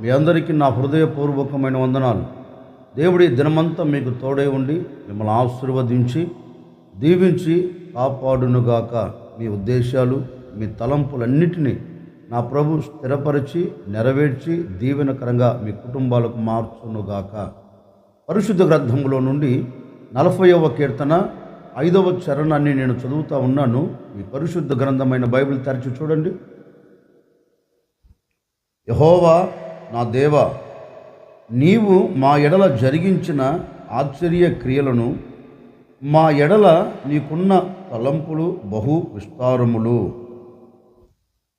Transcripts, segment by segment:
మీ అందరికీ నా హృదయపూర్వకమైన వందనాలు. దేవుడి దినమంతా మీకు తోడై ఉండి మిమ్మల్ని ఆశీర్వదించి దీవించి కాపాడునుగాక. మీ ఉద్దేశాలు మీ తలంపులన్నిటినీ నా ప్రభు స్థిరపరిచి నెరవేర్చి దీవెనకరంగా మీ కుటుంబాలకు మార్చునుగాక. పరిశుద్ధ గ్రంథంలో నుండి 40వ కీర్తన 5వ చరణాన్ని నేను చదువుతూ ఉన్నాను. ఈ పరిశుద్ధ గ్రంథమైన బైబిల్ తెరచి చూడండి. యెహోవా నా దేవా, నీవు మా ఎడల జరిగించిన ఆశ్చర్య క్రియలను, మా ఎడల నీకున్న తలంపులు బహు విస్తారములు.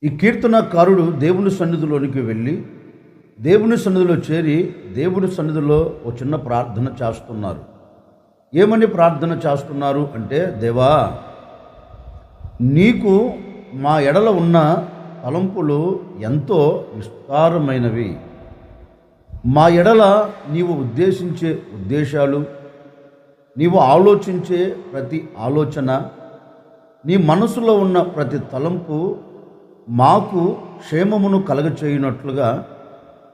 ఈ కీర్తనకారుడు దేవుని సన్నిధిలోనికి వెళ్ళి దేవుని సన్నిధిలో చేరి దేవుని సన్నిధిలో ఒక చిన్న ప్రార్థన చేస్తున్నారు. ఏమని ప్రార్థన చేస్తున్నారు అంటే, దేవా, నీకు మా ఎడల ఉన్న తలంపులు ఎంతో విస్తారమైనవి. మా ఎడల నీవు ఉద్దేశించే ఉద్దేశాలు, నీవు ఆలోచించే ప్రతి ఆలోచన, నీ మనసులో ఉన్న ప్రతి తలంపు మాకు క్షేమమును కలగచేయునట్లుగా,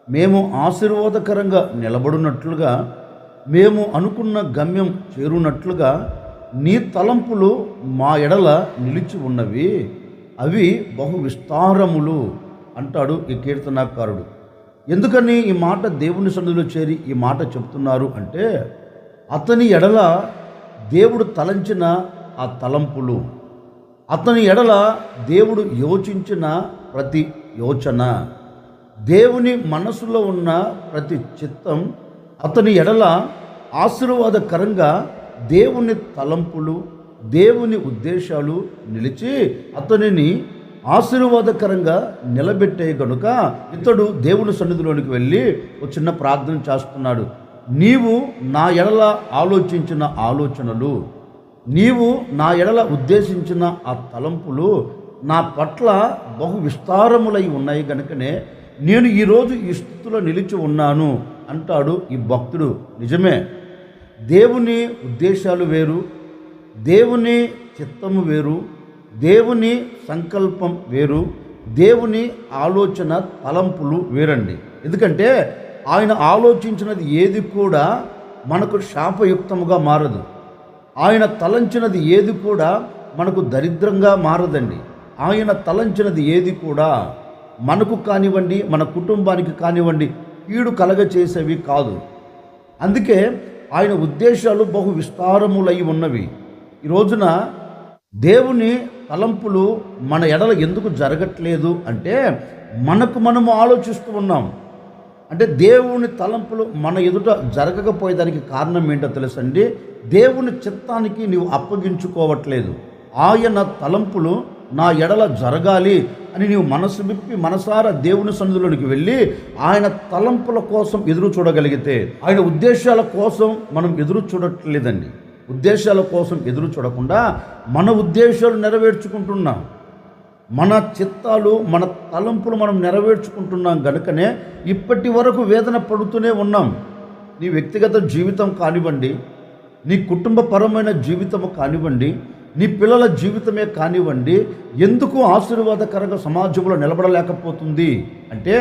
మేము ఆశీర్వాదకరంగా నిలబడినట్లుగా, మేము అనుకున్న గమ్యం చేరునట్లుగా నీ తలంపులు మా ఎడల నిలిచి ఉన్నవి. అవి బహు విస్తారములు అంటాడు ఈ కీర్తనాకారుడు. ఎందుకని ఈ మాట దేవుని సన్నిధిలో చేరి ఈ మాట చెప్తున్నారు అంటే, అతని ఎడల దేవుడు తలంచిన ఆ తలంపులు, అతని ఎడల దేవుడు యోచించిన ప్రతి యోచన, దేవుని మనసులో ఉన్న ప్రతి చిత్తం, అతని ఎడల ఆశీర్వాదకరంగా దేవుని తలంపులు, దేవుని ఉద్దేశాలు నిలిచి అతనిని ఆశీర్వాదకరంగా నిలబెట్టే గనుక ఇతడు దేవుని సన్నిధిలోనికి వెళ్ళి ఒక చిన్న ప్రార్థన చేస్తున్నాడు. నీవు నా ఎడల ఆలోచించిన ఆలోచనలు, నీవు నా ఎడల ఉద్దేశించిన ఆ తలంపులు నా పట్ల బహు విస్తారములై ఉన్నాయి కనుకనే నేను ఈరోజు ఈ స్థితిలో నిలిచి ఉన్నాను అంటాడు ఈ భక్తుడు. నిజమే, దేవుని ఉద్దేశాలు వేరు, దేవుని చిత్తము వేరు, దేవుని సంకల్పం వేరు, దేవుని ఆలోచన తలంపులు వేరండి. ఎందుకంటే ఆయన ఆలోచించినది ఏది కూడా మనకు శాపయుక్తముగా మారదు. ఆయన తలంచినది ఏది కూడా మనకు దరిద్రంగా మారదండి. ఆయన తలంచినది ఏది కూడా మనకు కానివ్వండి, మన కుటుంబానికి కానివ్వండి, కీడు కలగచేసేవి కాదు. అందుకే ఆయన ఉద్దేశాలు బహు విస్తారములై ఉన్నవి. ఈ రోజున దేవుని తలంపులు మన ఎడల ఎందుకు జరగట్లేదు అంటే, మనకు మనము ఆలోచిస్తూ ఉన్నాం. అంటే దేవుని తలంపులు మన ఎదుట జరగకపోయేదానికి కారణం ఏంటో తెలుసండి, దేవుని చిత్తానికి నీవు అప్పగించుకోవట్లేదు. ఆయన తలంపులు నా ఎడల జరగాలి అని నీవు మనసు విప్పి మనసారా దేవుని సన్నిధిలోనికి వెళ్ళి ఆయన తలంపుల కోసం ఎదురు చూడగలిగితే, ఆయన ఉద్దేశాల కోసం మనం ఎదురు చూడట్లేదండి. ఉద్దేశాల కోసం ఎదురు చూడకుండా మన ఉద్దేశాలు నెరవేర్చుకుంటున్నాం, మన చిత్తాలు మన తలంపులు మనం నెరవేర్చుకుంటున్నాం గనుకనే ఇప్పటి వరకు వేదన పడుతూనే ఉన్నాం. నీ వ్యక్తిగత జీవితం కానివ్వండి, నీ కుటుంబపరమైన జీవితము కానివ్వండి, నీ పిల్లల జీవితమే కానివ్వండి, ఎందుకు ఆశీర్వాదకరంగా సమాజంలో నిలబడలేకపోతుంది అంటే,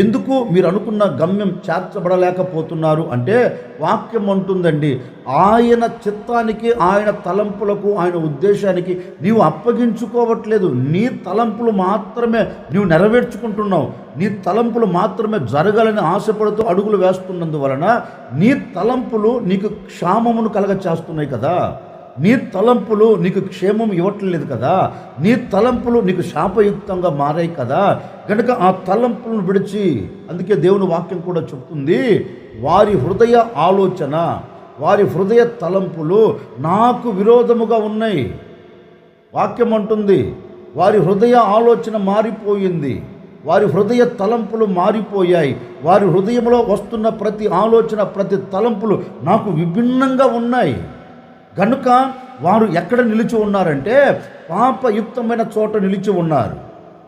ఎందుకు మీరు అనుకున్న గమ్యం చేర్చబడలేకపోతున్నారు అంటే, వాక్యం అంటుందండి, ఆయన చిత్తానికి, ఆయన తలంపులకు, ఆయన ఉద్దేశానికి నీవు అప్పగించుకోవట్లేదు. నీ తలంపులు మాత్రమే నీవు నెరవేర్చుకుంటున్నావు. నీ తలంపులు మాత్రమే జరగాలని ఆశపడుతూ అడుగులు వేస్తున్నందువలన నీ తలంపులు నీకు క్షామమును కలగచేస్తున్నాయి కదా. నీ తలంపులు నీకు క్షేమం ఇవ్వట్లేదు కదా. నీ తలంపులు నీకు శాపయుక్తంగా మారాయి కదా. కనుక ఆ తలంపులను విడిచి, అందుకే దేవుని వాక్యం కూడా చెప్తుంది, వారి హృదయ ఆలోచన, వారి హృదయ తలంపులు నాకు విరోధముగా ఉన్నాయి. వాక్యం అంటుంది, వారి హృదయ ఆలోచన మారిపోయింది, వారి హృదయ తలంపులు మారిపోయాయి. వారి హృదయంలో వస్తున్న ప్రతి ఆలోచన, ప్రతి తలంపులు నాకు విభిన్నంగా ఉన్నాయి. కనుక వారు ఎక్కడ నిలిచి ఉన్నారంటే, పాపయుక్తమైన చోట నిలిచి ఉన్నారు.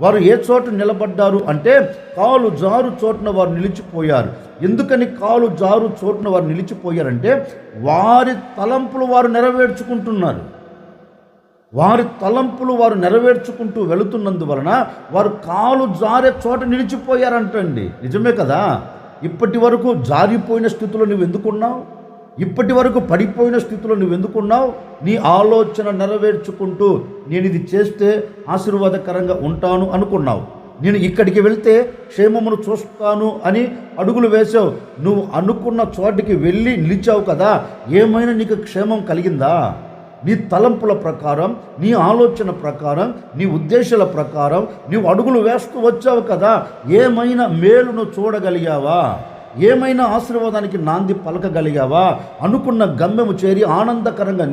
వారు ఏ చోట నిలబడ్డారు అంటే, కాలు జారు చోటున వారు నిలిచిపోయారు. ఎందుకని కాలు జారు చోటున వారు నిలిచిపోయారంటే, వారి తలంపులు వారు నెరవేర్చుకుంటున్నారు. వారి తలంపులు వారు నెరవేర్చుకుంటూ వెళుతున్నందువలన వారు కాలు జారే చోట నిలిచిపోయారంటండి. నిజమే కదా. ఇప్పటి వరకు జారిపోయిన స్థితిలో నువ్వు ఎందుకున్నావు? ఇప్పటి వరకు పడిపోయిన స్థితిలో నువ్వు ఎందుకున్నావు? నీ ఆలోచన నెరవేర్చుకుంటూ నేను ఇది చేస్తే ఆశీర్వాదకరంగా ఉంటాను అనుకున్నావు. నేను ఇక్కడికి వెళ్తే క్షేమమును చూస్తాను అని అడుగులు వేసావు. నువ్వు అనుకున్న చోటికి వెళ్ళి నిలిచావు కదా. ఏమైనా నీకు క్షేమం కలిగిందా? నీ తలంపుల ప్రకారం, నీ ఆలోచన ప్రకారం, నీ ఉద్దేశాల ప్రకారం నీవు అడుగులు వేస్తూ వచ్చావు కదా. ఏమైనా మేలును చూడగలిగావా? ఏమైనా ఆశీర్వాదానికి నాంది పలకగలిగావా? అనుకున్న గమ్యము చేరి ఆనందకరంగా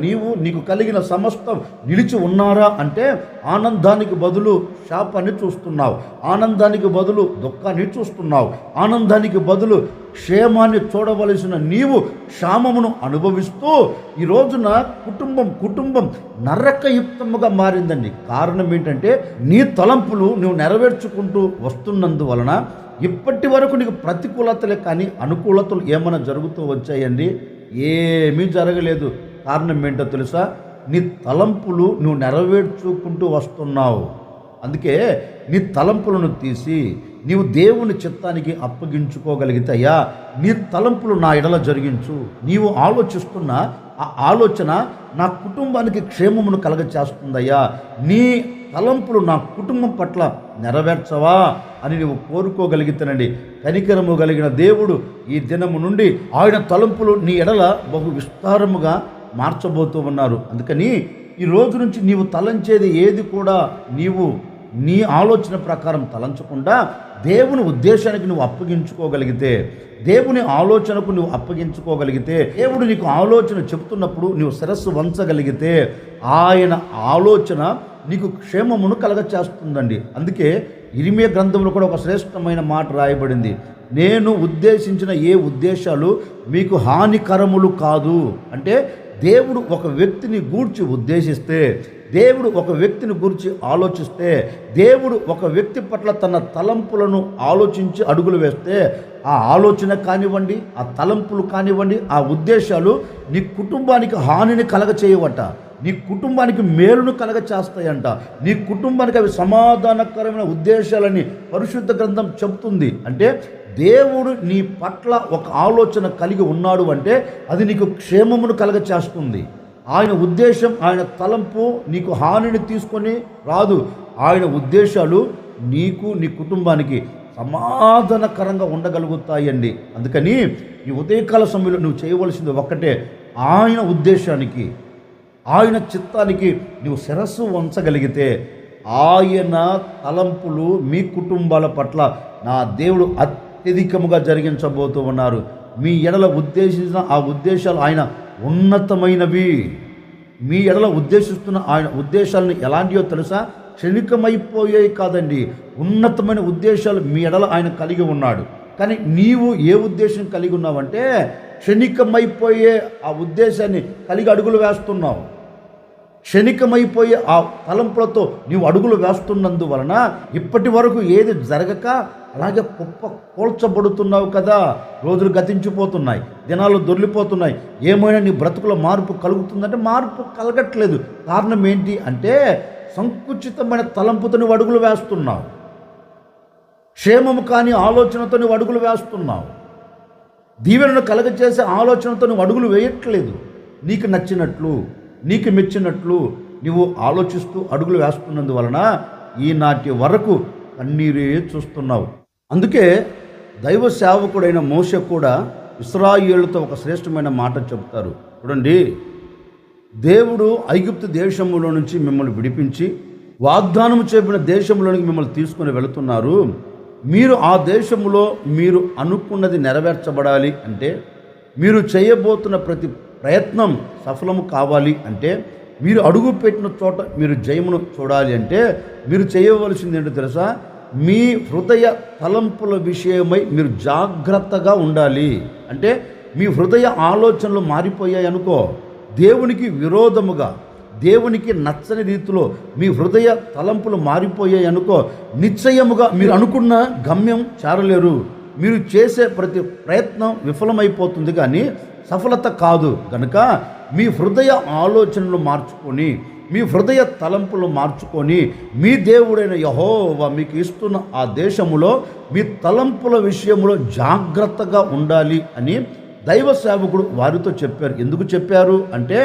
నీకు కలిగిన సమస్తం నిలిచి ఉన్నారా అంటే ఆనందానికి బదులు శాపాన్ని చూస్తున్నావు, ఆనందానికి బదులు దుఃఖాన్ని చూస్తున్నావు, ఆనందానికి బదులు క్షేమాన్ని చూడవలసిన నీవు క్షామమును అనుభవిస్తూ ఈ రోజున కుటుంబం నరకయుక్తముగా మారిందండి. కారణం ఏంటంటే నీ తలంపులు నువ్వు నెరవేర్చుకుంటూ వస్తున్నందువలన ఇప్పటి వరకు నీకు ప్రతికూలతలే కానీ అనుకూలతలు ఏమైనా జరుగుతూ వచ్చాయండి? ఏమీ జరగలేదు. కారణం ఏంటో తెలుసా? నీ తలంపులు నువ్వు నెరవేర్చుకుంటూ వస్తున్నావు. అందుకే నీ తలంపులను తీసి నీవు దేవుని చిత్తానికి అప్పగించుకోగలిగితే, అయ్యా నీ తలంపులు నా ఎడల జరిగించు, నీవు ఆలోచిస్తున్న ఆ ఆలోచన నా కుటుంబానికి క్షేమమును కలగచేస్తుందయ్యా, నీ తలంపులు నా కుటుంబం పట్ల నెరవేర్చవా అని నువ్వు కోరుకోగలిగితేనండి, కనికరము కలిగిన దేవుడు ఈ దినము నుండి ఆయన తలంపులు నీ ఎడల బహు విస్తారముగా మార్చబోతూ ఉన్నారు. అందుకని ఈ రోజు నుంచి నీవు తలంచేది ఏది కూడా నీవు నీ ఆలోచన ప్రకారం తలంచకుండా దేవుని ఉద్దేశానికి నువ్వు అప్పగించుకోగలిగితే, దేవుని ఆలోచనకు నువ్వు అప్పగించుకోగలిగితే, దేవుడు నీకు ఆలోచన చెప్తున్నప్పుడు నువ్వు శిరస్సు వంచగలిగితే ఆయన ఆలోచన నీకు క్షేమమును కలగచేస్తుందండి. అందుకే ఇర్మీయా గ్రంథంలో కూడా ఒక శ్రేష్టమైన మాట రాయబడింది. నేను ఉద్దేశించిన ఏ ఉద్దేశాలు మీకు హానికరములు కాదు. అంటే దేవుడు ఒక వ్యక్తిని గూర్చి ఉద్దేశిస్తే, దేవుడు ఒక వ్యక్తిని గురించి ఆలోచిస్తే, దేవుడు ఒక వ్యక్తి పట్ల తన తలంపులను ఆలోచించి అడుగులు వేస్తే ఆ ఆలోచన కానివ్వండి, ఆ తలంపులు కానివ్వండి, ఆ ఉద్దేశాలు నీ కుటుంబానికి హానిని కలగచేయవట, నీ కుటుంబానికి మేలును కలగచేస్తాయంట, నీ కుటుంబానికి అవి సమాధానకరమైన ఉద్దేశాలని పరిశుద్ధ గ్రంథం చెబుతుంది. అంటే దేవుడు నీ పట్ల ఒక ఆలోచన కలిగి ఉన్నాడు అంటే అది నీకు క్షేమమును కలగచేస్తుంది. ఆయన ఉద్దేశం, ఆయన తలంపు నీకు హానిని తీసుకొని రాదు. ఆయన ఉద్దేశాలు నీకు నీ కుటుంబానికి సమాధానకరంగా ఉండగలుగుతాయండి. అందుకని ఈ ఉదయకాల సమయంలో నువ్వు చేయవలసింది ఒక్కటే, ఆయన ఉద్దేశానికి, ఆయన చిత్తానికి నువ్వు శిరస్సు వంచగలిగితే ఆయన తలంపులు మీ కుటుంబాల పట్ల నా దేవుడు అత్యధికముగా జరిగించబోతూ ఉన్నారు. మీ ఎడల ఉద్దేశించిన ఆ ఉద్దేశాలు ఆయన ఉన్నతమైనవి. మీ ఎడల ఉద్దేశిస్తున్న ఆయన ఉద్దేశాలను ఎలాంటివో తెలుసా? క్షణికమైపోయాయి కాదండి, ఉన్నతమైన ఉద్దేశాలు మీ ఎడల ఆయన కలిగి ఉన్నాడు. కానీ నీవు ఏ ఉద్దేశం కలిగి ఉన్నావంటే క్షణికమైపోయే ఆ ఉద్దేశాన్ని కలిగి అడుగులు వేస్తున్నావు. క్షణికమైపోయే ఆ తలంపులతో నీవు అడుగులు వేస్తున్నందువలన ఇప్పటి వరకు ఏది జరగక అలాగే కుప్ప కూల్చబడుతున్నావు కదా. రోజులు గతించిపోతున్నాయి, దినాలు దొర్లిపోతున్నాయి. ఏమైనా నీ బ్రతుకులో మార్పు కలుగుతుందంటే మార్పు కలగట్లేదు. కారణం ఏంటి అంటే సంకుచితమైన తలంపుతో నువ్వు అడుగులు వేస్తున్నావు, క్షేమము కాని ఆలోచనతో నువ్వు అడుగులు వేస్తున్నావు, దీవెనను కలగచేసే ఆలోచనతో నువ్వు అడుగులు వేయట్లేదు. నీకు నచ్చినట్లు, నీకు మెచ్చినట్లు నువ్వు ఆలోచిస్తూ అడుగులు వేస్తున్నందువలన ఈనాటి వరకు కన్నీరే చూస్తున్నావు. అందుకే దైవ సేవకుడైన మోషే కూడా ఇశ్రాయేలుతో ఒక శ్రేష్టమైన మాట చెబుతారు. చూడండి, దేవుడు ఐగుప్తు దేశంలో నుంచి మిమ్మల్ని విడిపించి వాగ్దానం చెప్పిన దేశంలోనికి మిమ్మల్ని తీసుకుని వెళుతున్నారు. మీరు ఆ దేశంలో మీరు అనుకున్నది నెరవేర్చబడాలి అంటే, మీరు చేయబోతున్న ప్రతి ప్రయత్నం సఫలము కావాలి అంటే, మీరు అడుగు పెట్టిన చోట మీరు జయమును చూడాలి అంటే మీరు చేయవలసింది ఏంటో తెలుసా? మీ హృదయ తలంపుల విషయమై మీరు జాగ్రత్తగా ఉండాలి. అంటే మీ హృదయ ఆలోచనలు మారిపోయాయి అనుకో, దేవునికి విరోధముగా, దేవునికి నచ్చని రీతిలో మీ హృదయ తలంపులు మారిపోయాయి అనుకో, నిశ్చయముగా మీరు అనుకున్న గమ్యం చేరలేరు. మీరు చేసే ప్రతి ప్రయత్నం విఫలమైపోతుంది కానీ సఫలత కాదు. కనుక మీ హృదయ ఆలోచనలు మార్చుకొని మీ హృదయ తలంపులు మార్చుకొని మీ దేవుడైన యెహోవా మీకు ఇస్తున్న ఆ దేశములో మీ తలంపుల విషయంలో జాగ్రత్తగా ఉండాలి అని దైవ సేవకుడు వారితో చెప్పారు. ఎందుకు చెప్పారు అంటే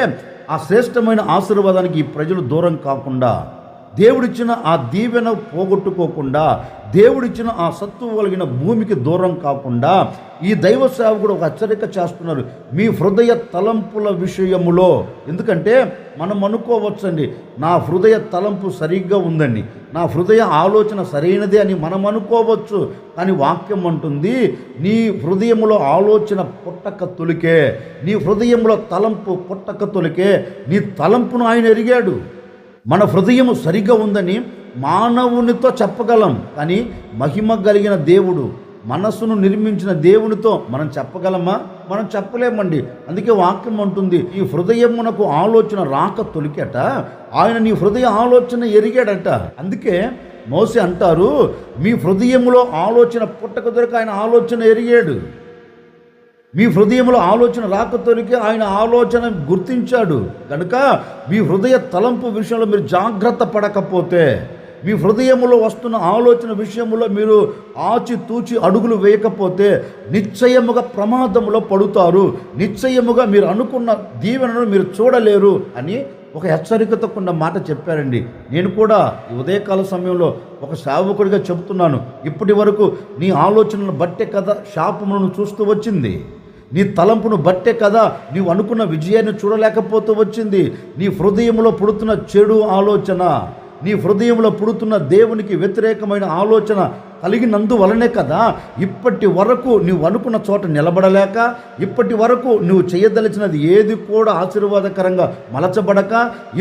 ఆ శ్రేష్టమైన ఆశీర్వాదానికి ఈ ప్రజలు దూరం కాకుండా, దేవుడిచ్చిన ఆ దీవెన పోగొట్టుకోకుండా, దేవుడిచ్చిన ఆ సత్తువ కలిగిన భూమికి దూరం కాకుండా ఈ దైవ సేవకుడు ఒక హెచ్చరిక చేస్తున్నారు. మీ హృదయ తలంపుల విషయములో, ఎందుకంటే మనం అనుకోవచ్చండి నా హృదయ తలంపు సరిగ్గా ఉందండి, నా హృదయ ఆలోచన సరైనదే అని మనం అనుకోవచ్చు. కానీ వాక్యం అంటుంది నీ హృదయములో ఆలోచన పుట్టక తొలికే, నీ హృదయంలో తలంపు పుట్టక తొలికే నీ తలంపును ఆయన ఎరిగాడు. మన హృదయం సరిగ్గా ఉందని మానవునితో చెప్పగలం, కానీ మహిమ కలిగిన దేవుడు, మనసును నిర్మించిన దేవునితో మనం చెప్పగలమా? మనం చెప్పలేమండి. అందుకే వాక్యం అంటుంది ఈ హృదయమునకు ఆలోచన రాక తొలికేట ఆయన నీ హృదయ ఆలోచన ఎరిగాడట. అందుకే మోసే అంటారు మీ హృదయంలో ఆలోచన పుట్టక దొరికి ఆయన ఆలోచన ఎరిగాడు. మీ హృదయంలో ఆలోచన రాకతోనికే ఆయన ఆలోచన గుర్తించాడు. కనుక మీ హృదయ తలంపు విషయంలో మీరు జాగ్రత్త పడకపోతే, మీ హృదయంలో వస్తున్న ఆలోచన విషయంలో మీరు ఆచితూచి అడుగులు వేయకపోతే నిశ్చయముగా ప్రమాదంలో పడుతారు, నిశ్చయముగా మీరు అనుకున్న దీవెనను మీరు చూడలేరు అని ఒక హెచ్చరికతో కొన్న మాట చెప్పారండి. నేను కూడా ఈ ఉదయకాల సమయంలో ఒక సేవకుడిగా చెబుతున్నాను. ఇప్పటి వరకు నీ ఆలోచనను బట్టే కదా శాపములను చూస్తూ వచ్చింది, నీ తలంపును బట్టే కదా నీవు అనుకున్న విజయాన్ని చూడలేకపోతూ వచ్చింది. నీ హృదయంలో పుడుతున్న చెడు ఆలోచన, నీ హృదయంలో పుడుతున్న దేవునికి వ్యతిరేకమైన ఆలోచన కలిగినందువలనే కదా ఇప్పటి వరకు నువ్వు అనుకున్న చోట నిలబడలేక, ఇప్పటి వరకు నువ్వు చేయదలిచినది ఏది కూడా ఆశీర్వాదకరంగా మలచబడక,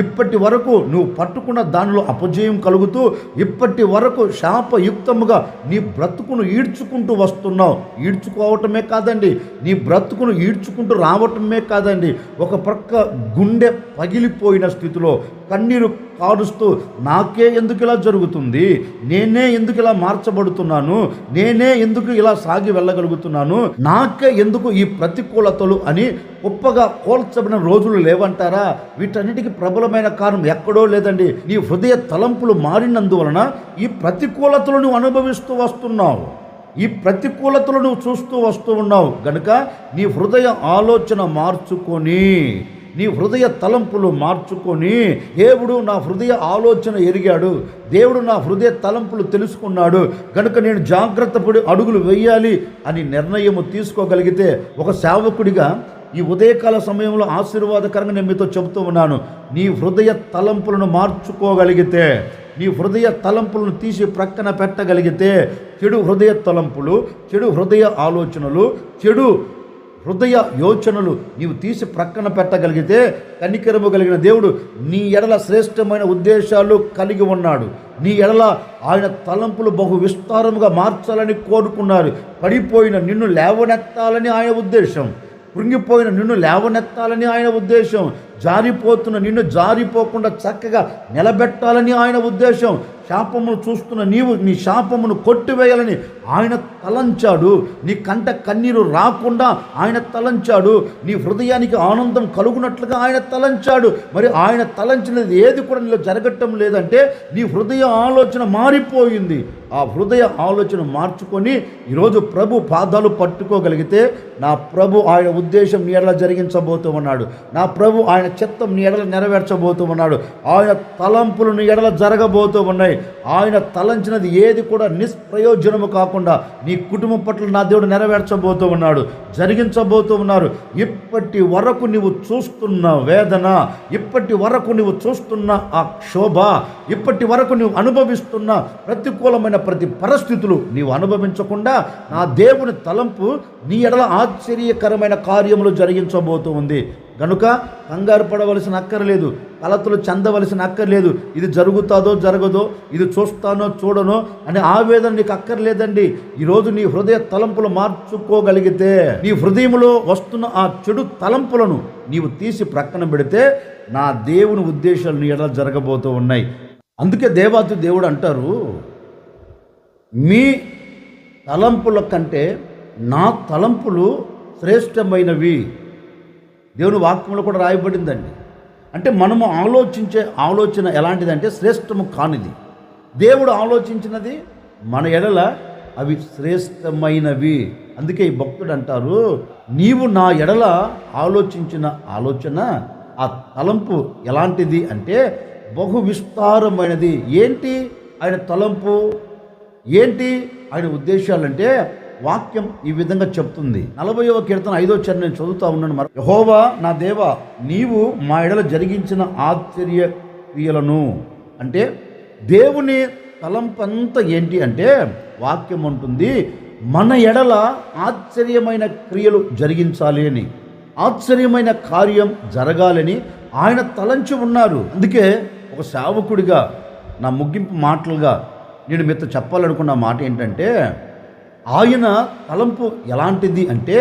ఇప్పటి వరకు నువ్వు పట్టుకున్న దానిలో అపజయం కలుగుతూ, ఇప్పటి వరకు శాపయుక్తముగా నీ బ్రతుకును ఈడ్చుకుంటూ వస్తున్నావు. ఈడ్చుకోవటమే కాదండి, నీ బ్రతుకును ఈడ్చుకుంటూ రావటమే కాదండి, ఒక ప్రక్క గుండె పగిలిపోయిన స్థితిలో కన్నీరు కారుస్తూ నాకే ఎందుకు ఇలా జరుగుతుంది, నేనే ఎందుకు ఇలా మార్చబడుతున్నాను, నేనే ఎందుకు ఇలా సాగి వెళ్ళగలుగుతున్నాను, నాకే ఎందుకు ఈ ప్రతికూలతలు అని గొప్పగా కోల్చబడిన రోజులు లేవంటారా? వీటన్నిటికీ ప్రబలమైన కారణం ఎక్కడో లేదండి, నీ హృదయ తలంపులు మారినందువలన ఈ ప్రతికూలతలు నువ్వు అనుభవిస్తూ వస్తున్నావు, ఈ ప్రతికూలతలు నువ్వు చూస్తూ వస్తూ ఉన్నావు. గనుక నీ హృదయ ఆలోచన మార్చుకొని, నీ హృదయ తలంపులు మార్చుకొని, దేవుడు నా హృదయ ఆలోచన ఎరిగాడు, దేవుడు నా హృదయ తలంపులు తెలుసుకున్నాడు, కనుక నేను జాగ్రత్త పడి అడుగులు వేయాలి అని నిర్ణయము తీసుకోగలిగితే, ఒక సేవకుడిగా ఈ ఉదయకాల సమయంలో ఆశీర్వాదకరంగా నేను మీతో చెబుతూ ఉన్నాను. నీ హృదయ తలంపులను మార్చుకోగలిగితే, నీ హృదయ తలంపులను తీసి ప్రక్కన పెట్టగలిగితే, చెడు హృదయ తలంపులు, చెడు హృదయ ఆలోచనలు, చెడు హృదయ యోచనలు నీవు తీసి ప్రక్కన పెట్టగలిగితే, కనికరము కలిగిన దేవుడు నీ ఎడల శ్రేష్టమైన ఉద్దేశాలు కలిగి ఉన్నాడు. నీ ఎడల ఆయన తలంపులు బహు విస్తారముగా మార్చాలని కోరుకున్నారు. పడిపోయిన నిన్ను లేవనెత్తాలని ఆయన ఉద్దేశం, కృంగిపోయిన నిన్ను లేవనెత్తాలని ఆయన ఉద్దేశం, జారిపోతున్న నిన్ను జారిపోకుండా చక్కగా నిలబెట్టాలని ఆయన ఉద్దేశం, శాపమును చూస్తున్న నీవు నీ శాపమును కొట్టివేయాలని ఆయన తలంచాడు. నీ కంట కన్నీరు రాకుండా ఆయన తలంచాడు. నీ హృదయానికి ఆనందం కలుగునట్లుగా ఆయన తలంచాడు. మరి ఆయన తలంచినది ఏది కూడా నీలో జరగటం లేదంటే నీ హృదయ ఆలోచన మారిపోయింది. ఆ హృదయ ఆలోచన మార్చుకొని ఈరోజు ప్రభు పాదాలు పట్టుకోగలిగితే, నా ప్రభు ఆయన ఉద్దేశం నీ ఎడల జరిగించబోతూ ఉన్నాడు, నా ప్రభు ఆయన చిత్తం నీ ఎడల నెరవేర్చబోతూ ఉన్నాడు, ఆయన తలంపులు నీ ఎడల జరగబోతూ ఉన్నాయి. ఆయన తలంచినది ఏది కూడా నిష్ప్రయోజనము కాకుండా నీ కుటుంబం పట్ల నా దేవుడు నెరవేర్చబోతూ ఉన్నాడు, జరిగించబోతూ ఉన్నారు. ఇప్పటి వరకు నువ్వు చూస్తున్న వేదన, ఇప్పటి వరకు నువ్వు చూస్తున్న ఆ క్షోభ, ఇప్పటి వరకు నువ్వు అనుభవిస్తున్న ప్రతికూలమైన ప్రతి పరిస్థితులు నీవు అనుభవించకుండా నా దేవుని తలంపు నీ ఎడల ఆశ్చర్యకరమైన కార్యములు జరిగించబోతూ ఉంది. కనుక కంగారు పడవలసిన అక్కర్లేదు, కలతలు చెందవలసిన అక్కర్లేదు. ఇది జరుగుతుందో జరగదో, ఇది చూస్తానో చూడనో అనే ఆవేదన నీకు అక్కర్లేదండి. ఈరోజు నీ హృదయ తలంపులు మార్చుకోగలిగితే, నీ హృదయంలో వస్తున్న ఆ చెడు తలంపులను నీవు తీసి ప్రక్కన పెడితే, నా దేవుని ఉద్దేశాలు నీ ఎడల జరగబోతూ ఉన్నాయి. అందుకే దేవాతి దేవుడు అంటారు, మీ తలంపుల కంటే నా తలంపులు శ్రేష్టమైనవి. దేవుని వాక్యంలో కూడా రాయబడిందండి. అంటే మనము ఆలోచించే ఆలోచన ఎలాంటిదంటే శ్రేష్టము కానిది. దేవుడు ఆలోచించినది మన ఎడల అవి శ్రేష్టమైనవి. అందుకే ఈ భక్తుడు అంటారు, నీవు నా ఎడల ఆలోచించిన ఆలోచన, ఆ తలంపు ఎలాంటిది అంటే బహు విస్తారమైనది. ఏంటి ఆయన తలంపు, ఏంటి ఆయన ఉద్దేశాలంటే వాక్యం ఈ విధంగా చెప్తుంది. 40వ కీర్తన 5వ చరణం నేను చదువుతా ఉన్నాను. యెహోవా నా దేవా, నీవు మా ఎడల జరిగించిన ఆశ్చర్య క్రియలను, అంటే దేవుని తలంపంతా ఏంటి అంటే వాక్యం ఉంటుంది, మన ఎడల ఆశ్చర్యమైన క్రియలు జరిగించాలి అని, ఆశ్చర్యమైన కార్యం జరగాలని ఆయన తలంచి ఉన్నారు. అందుకే ఒక సేవకుడిగా నా ముగింపు మాటలుగా నేను మీతో చెప్పాలనుకున్న మాట ఏంటంటే, ఆయన తలంపు ఎలాంటిది అంటే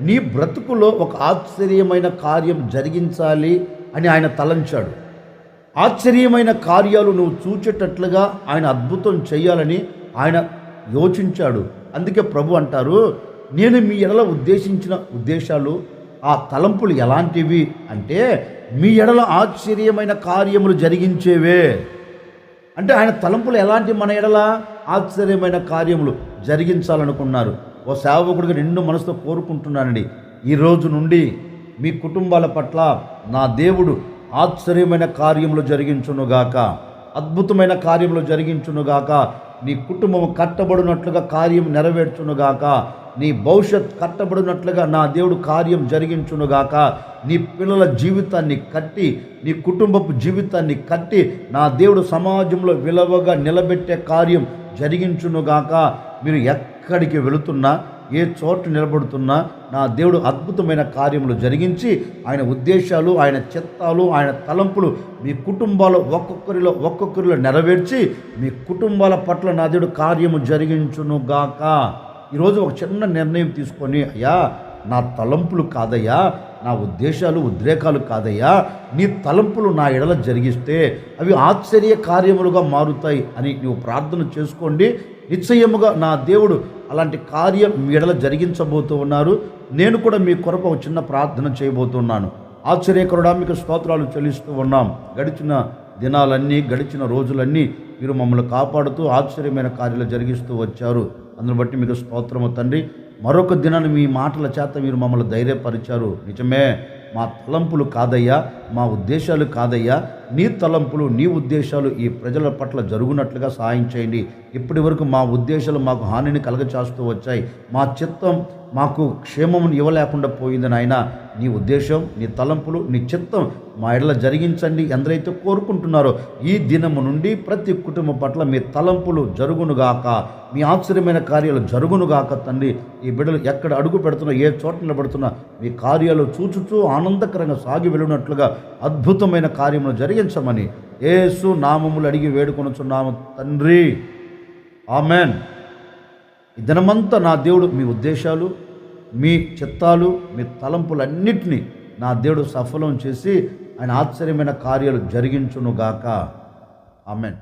నీ బ్రతుకులో ఒక ఆశ్చర్యమైన కార్యం జరిగించాలి అని ఆయన తలంచాడు. ఆశ్చర్యమైన కార్యాలు నువ్వు చూచేటట్లుగా ఆయన అద్భుతం చేయాలని ఆయన యోచించాడు. అందుకే ప్రభు అంటారు, నేను మీ ఎడల ఉద్దేశించిన ఉద్దేశాలు, ఆ తలంపులు ఎలాంటివి అంటే మీ ఎడల ఆశ్చర్యమైన కార్యములు జరిగించేవే. అంటే ఆయన తలంపులు ఎలాంటి, మన ఎడల ఆశ్చర్యమైన కార్యములు జరిగించాలనుకున్నారు. ఓ సేవకుడిగా నిండు మనసుతో కోరుకుంటున్నానండి, ఈ రోజు నుండి మీ కుటుంబాల పట్ల నా దేవుడు ఆశ్చర్యమైన కార్యములు జరిగించునుగాక, అద్భుతమైన కార్యములు జరిగించునుగాక, నీ కుటుంబం కట్టబడినట్లుగా కార్యం నెరవేర్చునుగాక, నీ భవిష్యత్ కట్టబడినట్లుగా నా దేవుడు కార్యం జరిగించునుగాక, నీ పిల్లల జీవితాన్ని కట్టి, నీ కుటుంబపు జీవితాన్ని కట్టి నా దేవుడు సమాజంలో విలువగా నిలబెట్టే కార్యం జరిగించునుగాక. మీరు ఎక్కడికి వెళుతున్నా, ఏ చోటు నిలబడుతున్నా నా దేవుడు అద్భుతమైన కార్యములు జరిగించి ఆయన ఉద్దేశాలు, ఆయన చిత్తాలు, ఆయన తలంపులు మీ కుటుంబాలు ఒక్కొక్కరిలో నెరవేర్చి మీ కుటుంబాల పట్ల నా దేవుడు కార్యము జరిగించునుగాక. ఈరోజు ఒక చిన్న నిర్ణయం తీసుకొని, అయ్యా నా తలంపులు కాదయ్యా, నా ఉద్దేశాలు ఉద్రేకాలు కాదయ్యా, నీ తలంపులు నా ఎడల జరిగిస్తే అవి ఆశ్చర్య కార్యములుగా మారుతాయి అని నువ్వు ప్రార్థన చేసుకోండి. నిశ్చయముగా నా దేవుడు అలాంటి కార్యం మీ ఎడల జరిగించబోతూ ఉన్నారు. నేను కూడా మీ కొరకు ఒక చిన్న ప్రార్థన చేయబోతున్నాను. ఆశ్చర్యకరుడా మీకు స్తోత్రాలు చెల్లిస్తూ ఉన్నాం. గడిచిన దినాలన్నీ, గడిచిన రోజులన్నీ మీరు మమ్మల్ని కాపాడుతూ ఆశ్చర్యమైన కార్యాలు జరిగిస్తూ వచ్చారు. అందును బట్టి మీకు స్తోత్రము తండ్రి. మరొక దినాన్ని మీ మాటల చేత మీరు మమ్మల్ని ధైర్యపరిచారు. నిజమే, మా తలంపులు కాదయ్యా, మా ఉద్దేశాలు కాదయ్యా, నీ తలంపులు, నీ ఉద్దేశాలు ఈ ప్రజల పట్ల జరుగునట్లుగా సహాయం చేయండి. ఇప్పటి వరకు మా ఉద్దేశాలు మాకు హానిని కలగచేస్తూ వచ్చాయి, మా చిత్తం మాకు క్షేమమును ఇవ్వలేకుండా పోయింది నాయన. నీ ఉద్దేశం, నీ తలంపులు, నీ చిత్తం మా ఎడల జరిగించండి. ఎందరైతే కోరుకుంటున్నారో ఈ దినము నుండి ప్రతి కుటుంబం పట్ల మీ తలంపులు జరుగునుగాక, మీ ఆశ్చర్యమైన కార్యాలు జరుగునుగాక తండ్రి. ఈ బిడ్డలు ఎక్కడ అడుగు పెడుతున్నా, ఏ చోట నిలబడుతున్నా మీ కార్యాలు చూచుచూ ఆనందకరంగా సాగి వెళ్ళినట్లుగా అద్భుతమైన కార్యములు జరిగించమని యేసు నామములు అడిగి వేడుకొనుచున్నాము తండ్రి, ఆమెన్. ఈ దినమంతా నా దేవుడు మీ ఉద్దేశాలు, మీ చిత్తాలు, మీ తలంపులన్నిటినీ నా దేవుడు సఫలం చేసి ఆయన ఆశ్చర్యమైన కార్యాలు జరిగించునుగాక. ఆమెన్.